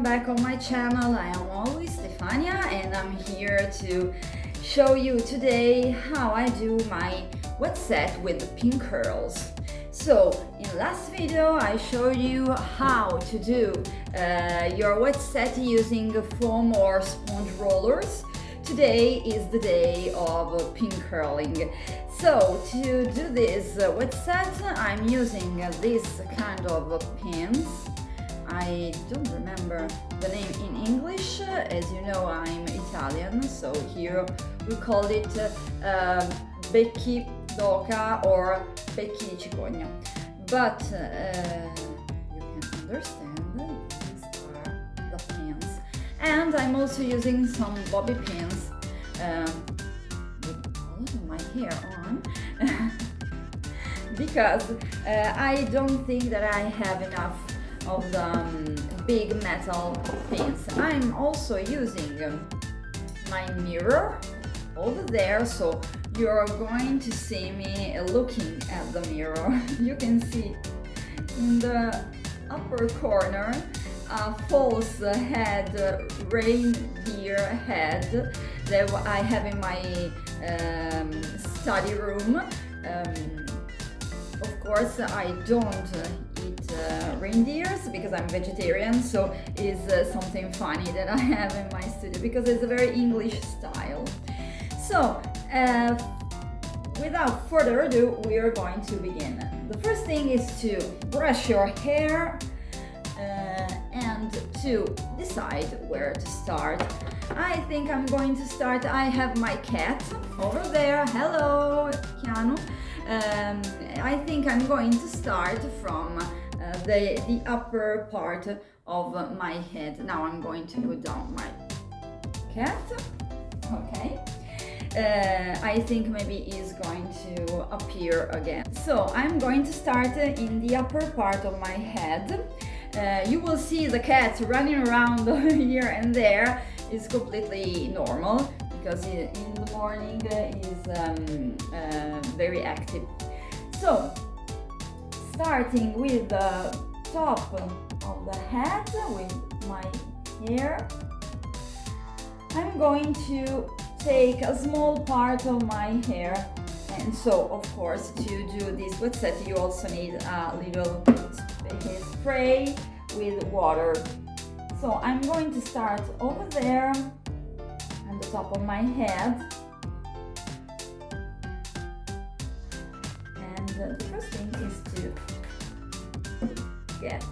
back on my channel. I am always Stefania and I'm here to show you today how I do my wet set with the pin curls. So in last video I showed you how to do your wet set using foam or sponge rollers. Today is the day of pin curling. So to do this wet set I'm using this kind of pins. I don't remember the name in English. As you know, I'm Italian, so here we call it becchi d'oca or becchi di cicogna. But you can understand these are the pins. And I'm also using some bobby pins with all of my hair on because I don't think that I have enough of the big metal pins. I'm also using my mirror over there, so you're going to see me looking at the mirror. You can see in the upper corner a false head, reindeer head that I have in my study room. Of course, I don't eat reindeers because I'm vegetarian, so it's something funny that I have in my studio because it's a very English style. So, without further ado, we are going to begin. The first thing is to brush your hair and to decide where to start. I think I'm going to start. I have my cat over there. Hello, Keanu. I think I'm going to start from the upper part of my head. Now I'm going to put down my cat. Okay. I think maybe is going to appear again. So I'm going to start in the upper part of my head. You will see the cat running around here and there. It's completely normal because in the morning is very active. So, starting with the top of the head with my hair, I'm going to take a small part of my hair, and so of course to do this wet set you also need a little spray with water. So I'm going to start over there on the top of my head, and the first thing is to get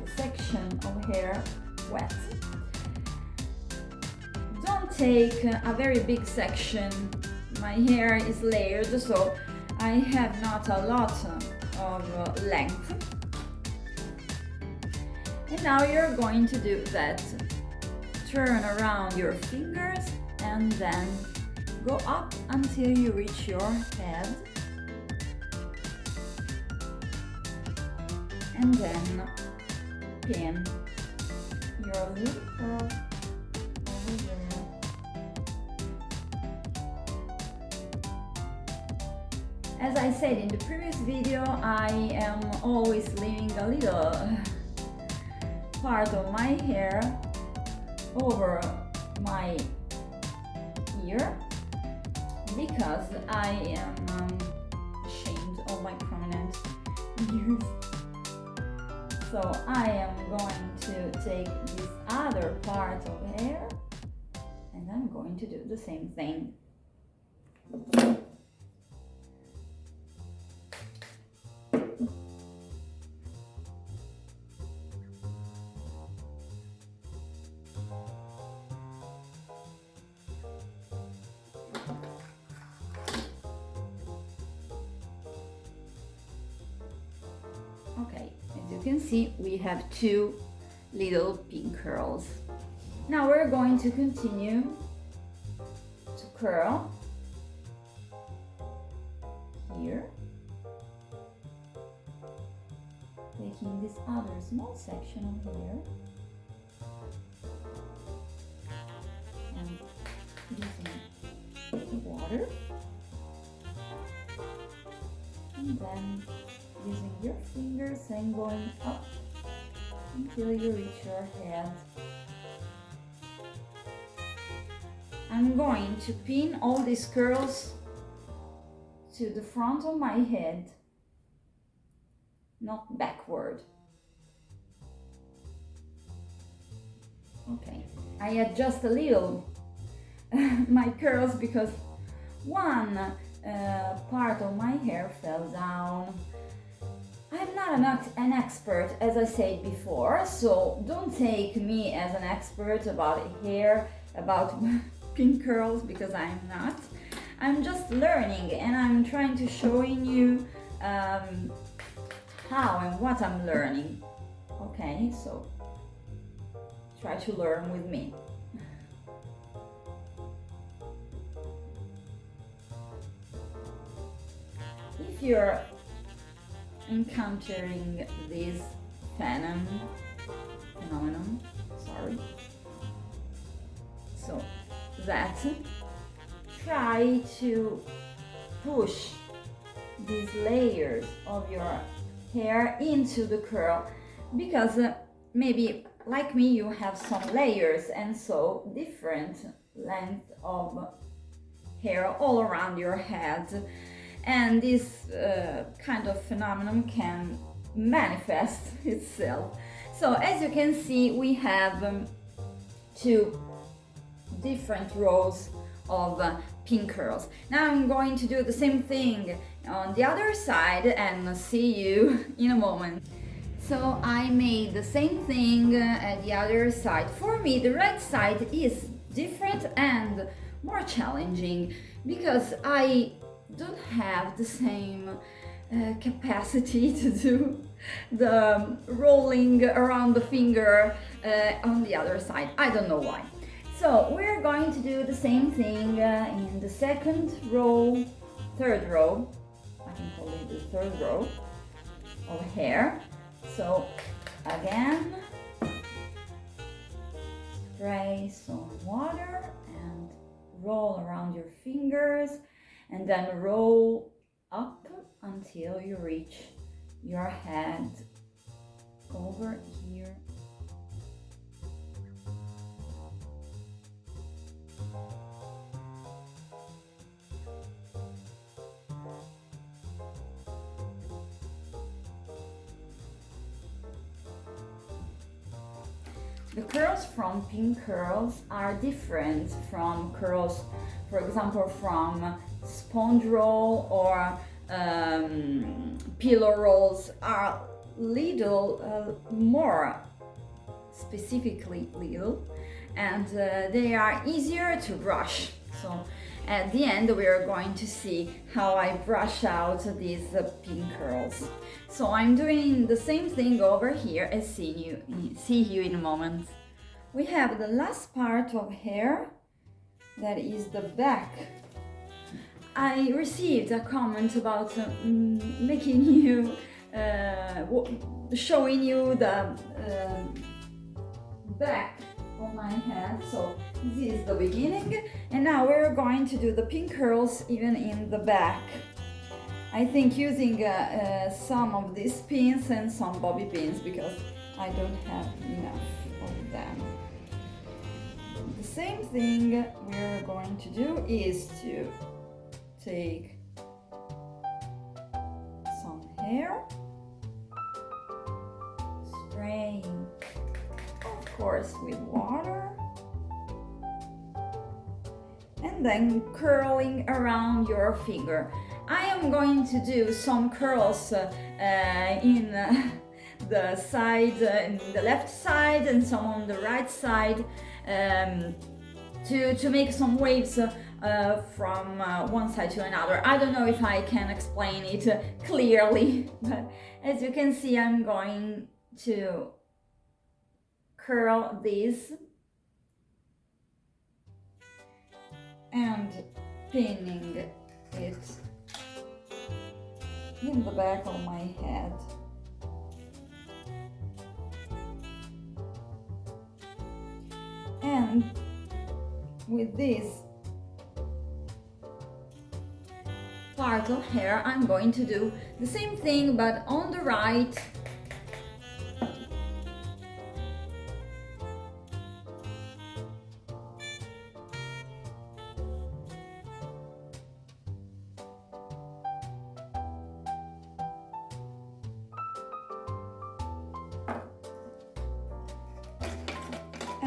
the section of hair wet. Don't take a very big section. My hair is layered, so I have not a lot of length. And now you're going to do that. Turn around your fingers and then go up until you reach your head. And then pin your little curl over there. As I said in the previous video, I am always leaving a little part of my hair over my ear because I am ashamed of my prominent ears. So I am going to take this other part of hair and I'm going to do the same thing. Okay, as you can see, we have two little pin curls. Now we're going to continue to curl here, taking this other small section of hair and using water, and then using your fingers and going up until you reach your head. I'm going to pin all these curls to the front of my head, not backward. Okay, I adjust a little my curls because one part of my hair fell down. I'm not an expert, as I said before, so don't take me as an expert about hair, about pin curls, because I'm not. I'm just learning and I'm trying to showing you how and what I'm learning. Okay, so try to learn with me. If you're encountering this phenomenon, so that try to push these layers of your hair into the curl, because maybe like me you have some layers and so different length of hair all around your head, and this kind of phenomenon can manifest itself. So as you can see, we have two different rows of pin curls. Now I'm going to do the same thing on the other side and see you in a moment. So I made the same thing at the other side. For me, the right side is different and more challenging because I don't have the same capacity to do the rolling around the finger on the other side. I don't know why. So we're going to do the same thing in the third row, I can call it the third row of hair. So again, spray some water and roll around your fingers, and then roll up until you reach your head over here. The curls from pin curls are different from curls, for example, from sponge roll or pillow rolls, are little more specifically little, and they are easier to brush. So at the end we are going to see how I brush out these pin curls. So I'm doing the same thing over here and see you in a moment. We have the last part of hair, that is the back. I received a comment about making you, showing you the back of my head. So this is the beginning, and now we're going to do the pin curls even in the back. I think using some of these pins and some bobby pins, because I don't have enough of them. The same thing we're going to do is to take some hair, spraying, of course, with water, and then curling around your finger. I am going to do some curls in the side, in the left side, and some on the right side, to make some waves from one side to another. I don't know if I can explain it clearly, but as you can see, I'm going to curl this and pinning it in the back of my head. And with this part of hair, I'm going to do the same thing, but on the right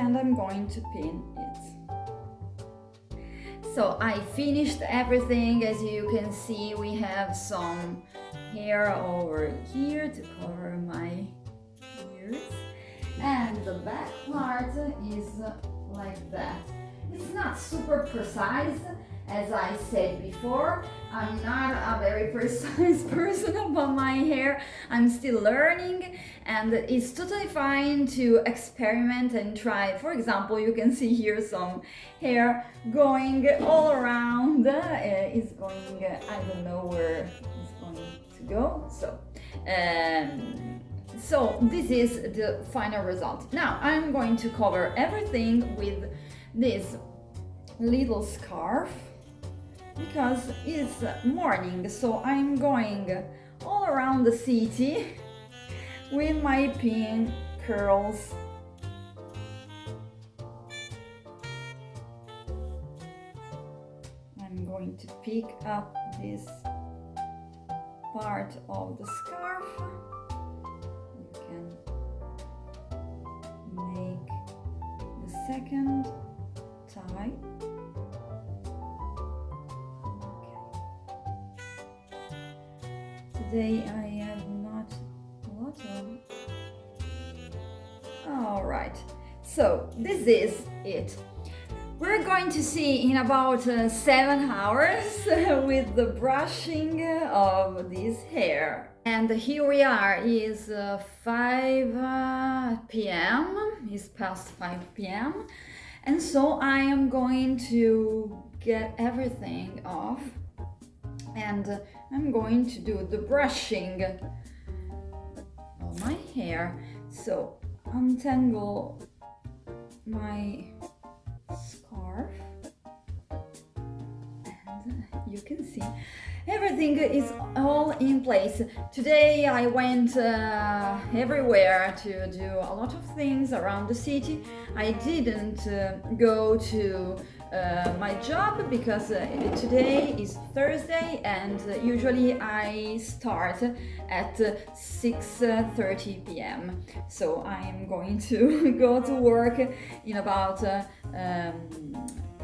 and I'm going to pin it. So I finished everything. As you can see, we have some hair over here to cover my ears, and the back part is like that. It's not super precise, as I said before. I'm not a very precise person about my hair. I'm still learning, and it's totally fine to experiment and try. For example, you can see here some hair going all around. It's going, I don't know where it's going to go. So this is the final result. Now I'm going to cover everything with this little scarf because it's morning, so I'm going all around the city with my pin curls. I'm going to pick up this part of the scarf. You can make the second tie. Today I have not a lot of. All right, so this is it. We're going to see in about 7 hours with the brushing of this hair. And here we are, it's 5 p.m. It's past 5 p.m. And so I am going to get everything off, and I'm going to do the brushing of my hair. So untangle my scarf, and you can see everything is all in place. Today I went everywhere to do a lot of things around the city. I didn't go to my job because today is Thursday, and usually I start at 6:30 p.m. So I am going to go to work in about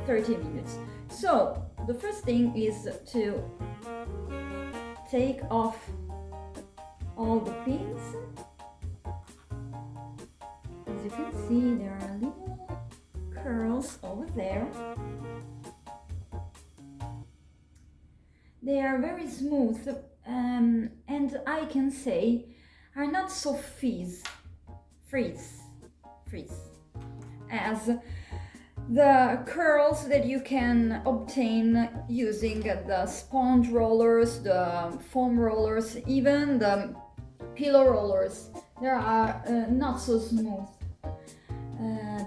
30 minutes. So the first thing is to take off all the pins. As you can see, there are little curls over there. They are very smooth, and I can say are not so freeze as the curls that you can obtain using the sponge rollers, the foam rollers, even the pillow rollers. They are not so smooth.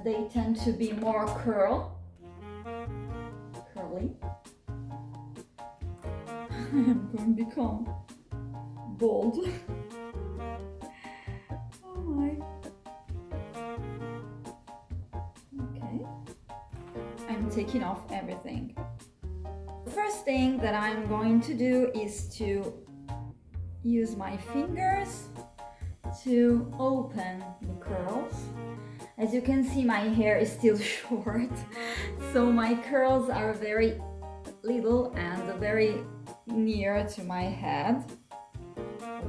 They tend to be more curly. I'm going to become bald. Oh my. Okay. I'm taking off everything. The first thing that I'm going to do is to use my fingers to open the curls. As you can see, my hair is still short, so my curls are very little and very near to my head.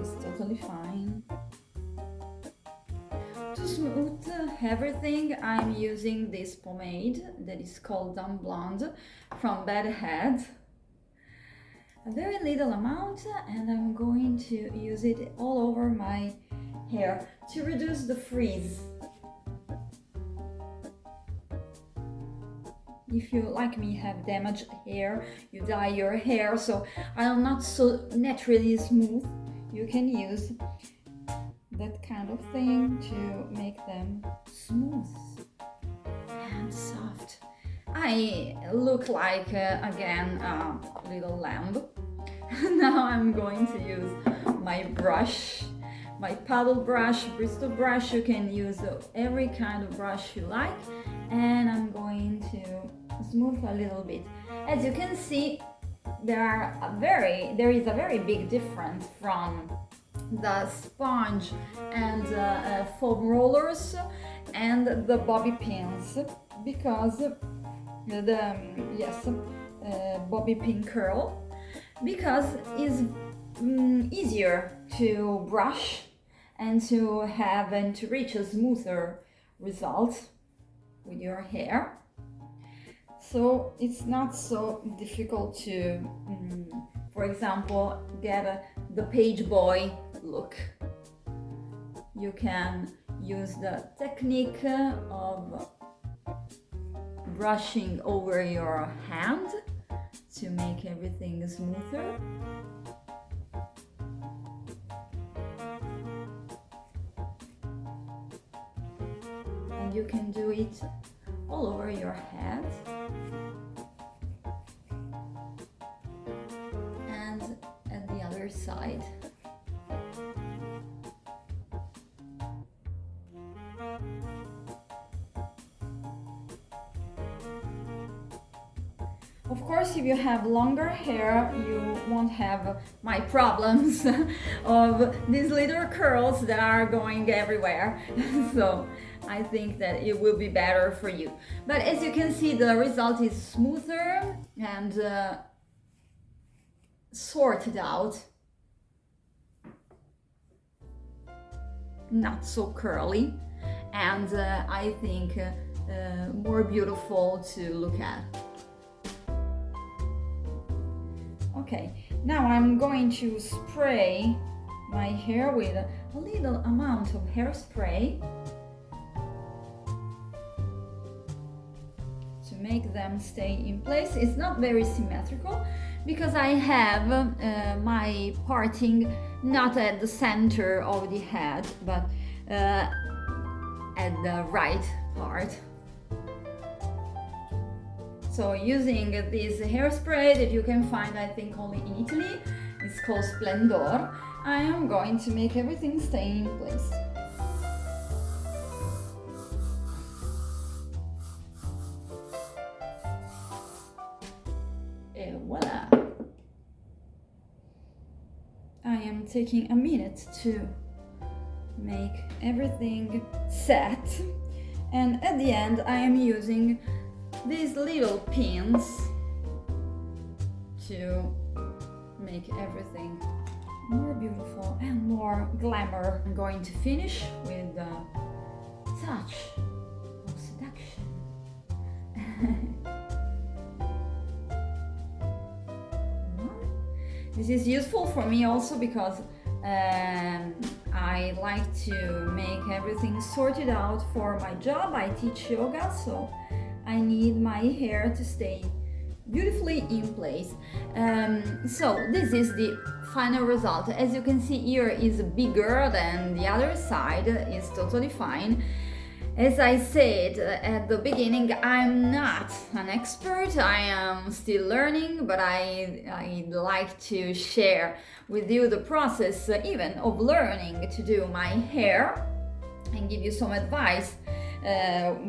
It's totally fine. To smooth everything, I'm using this pomade that is called Dumb Blonde from Bad Head. A very little amount, and I'm going to use it all over my hair to reduce the frizz. If you, like me, have damaged hair, you dye your hair, so I'm not so naturally smooth, you can use that kind of thing to make them smooth and soft. I look like, again, a little lamb. Now I'm going to use my brush, my paddle brush, Bristol brush. You can use every kind of brush you like, and I'm going to smooth a little bit. As you can see, there is a very big difference from the sponge and foam rollers. and the bobby pins, because bobby pin curl, because it's easier to brush and to have and to reach a smoother result with your hair. So it's not so difficult to, for example, get the page boy look. You can use the technique of brushing over your hand to make everything smoother. And you can do it all over your head and at the other side. Of course, if you have longer hair, you won't have my problems of these little curls that are going everywhere. So I think that it will be better for you. But as you can see, the result is smoother and sorted out. Not so curly, and I think more beautiful to look at. Okay, now I'm going to spray my hair with a little amount of hairspray to make them stay in place. It's not very symmetrical because I have my parting not at the center of the head, but at the right part. So using this hairspray that you can find, I think, only in Italy, it's called Splendor, I am going to make everything stay in place. And voila! I am taking a minute to make everything set, and at the end I am using these little pins to make everything more beautiful and more glamour. I'm going to finish with a touch of seduction. This is useful for me also because I like to make everything sorted out for my job. I teach yoga, so I need my hair to stay beautifully in place. So this is the final result. As you can see, here is bigger than the other side. Is totally fine. As I said at the beginning, I'm not an expert. I am still learning, but I like to share with you the process even of learning to do my hair and give you some advice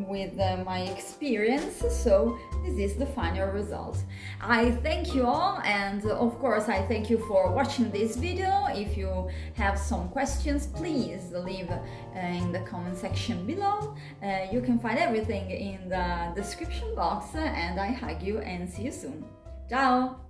with my experience. So this is the final result. I thank you all, and of course I thank you for watching this video. If you have some questions, please leave in the comment section below. You can find everything in the description box, and I hug you and see you soon. Ciao!